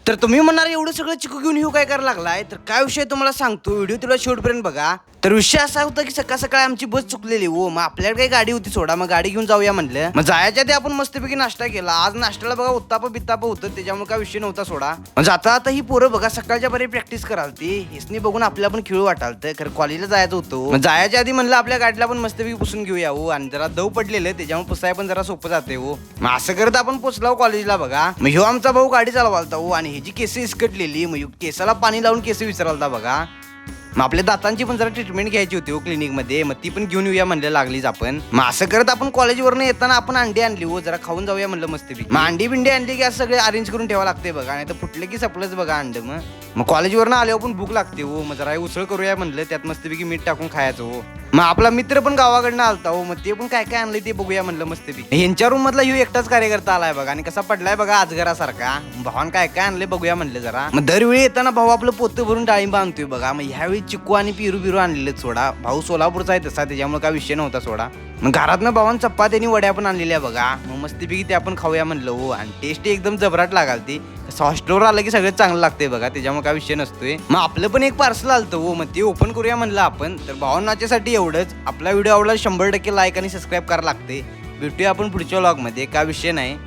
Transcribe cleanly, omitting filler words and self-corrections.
तर तुम्ही म्हणणार एवढं सगळं चिकू घेऊन येऊ काय करायला लागलाय, तर काय विषय तुम्हाला सांगतो, व्हिडिओ तुला शेवटपर्यंत बघा. तर विषय असा होता की सकाळ सकाळी आमची बस चुकलेली हो, मग आपल्याकडे काही गाडी होती सोडा, मग गाडी घेऊन जाऊया म्हणलं. मग जायच्या आधी आपण मस्तपैकी नाश्ता केला. आज नाश्त्याला बघा उत्ताप बित्ताप होतं, त्याच्यामुळे काय विषय नव्हता सोडा. मग जाता आता ही पोरं बघा सकाळच्या बरी प्रॅक्टिस करालती, हेसनी बघून आपल्याला पण खेळू वाटालतं, खरं कॉलेजला जायचं होतं. मग जायच्या आधी म्हणलं आपल्या गाडीला पण मस्तपैकी पुसून घेऊया हो, आणि जरा दव पडलेलं त्याच्यामुळे पुसाय पण जरा सोपं जाते हो. मग असं करत आपण पोचलो कॉलेजला बघा. मग ह्यो आमचा भाऊ गाडी चालवालता हो, आणि ह्याची केस इसकटलेली, मग केसाला पाणी लावून केस विचारालता बघा. मग आपल्या दातांची पण जरा ट्रीटमेंट घ्यायची होती हो क्लिनिक मध्ये, मग ती पण घेऊन येऊया म्हणलं लागलीच आपण. मग असं करत आपण कॉलेजवरनं येताना आपण अंडी आणली हो, जरा खाऊन जाऊया म्हणलं मस्तपैकी. मग अंडी बिंडी आणली की असं सगळे अरेंज करून ठेवा लागते बघा, नाही तर फुटलं की सपलंच बघा अंड. मग कॉलेजवरनं आल्यावर पण भूक लागते हो, मग जरा उसळ करूया म्हणलं, त्यात मस्तपैकी मीठ टाकून खायचं हो. मग आपला मित्र पण गावाकडनं आलता हो, मग ते पण काय काय आणलंय ते बघूया म्हणलं मस्तपैकी. यांच्या रूम मधला ह्यो एकटाच कार्यकर्ता आलाय बघा, आणि कसा पडलाय बघा अजगरासारखा. भावान काय काय आणलंय बघूया म्हणलं जरा. मग दरवेळी येताना भाऊ आपलं पोतं भरून डाळिंब आणतोय बघा, मग ह्यावेळी चिक्कू आणि बिरू आणलेले सोडा. भाऊ सोलापूरचा आहे तसा, त्याच्यामुळे काय विषय नव्हता सोडा. मग घरातनं भावान चपात्यानी वड्या पण आणलेल्या बघा, मग मस्तपैकी ते आपण खाऊया म्हणलं हो, आणि टेस्ट एकदम जबराट लागालती. हॉस्टेलवर आलं की सगळं चांगलं लागतंय बघा, त्याच्यामुळे काय विषय नसतोय. मग आपलं पण एक पार्सल आलतं हो, मग ते ओपन करूया म्हणलं आपण. तर भावांनाच्यासाठी एवढंच. आपला व्हिडिओ आवडला 100% लाईक आणि सबस्क्राईब करायला लागते. भेटूया आपण पुढच्या व्लॉगमध्ये, काय विषय नाही.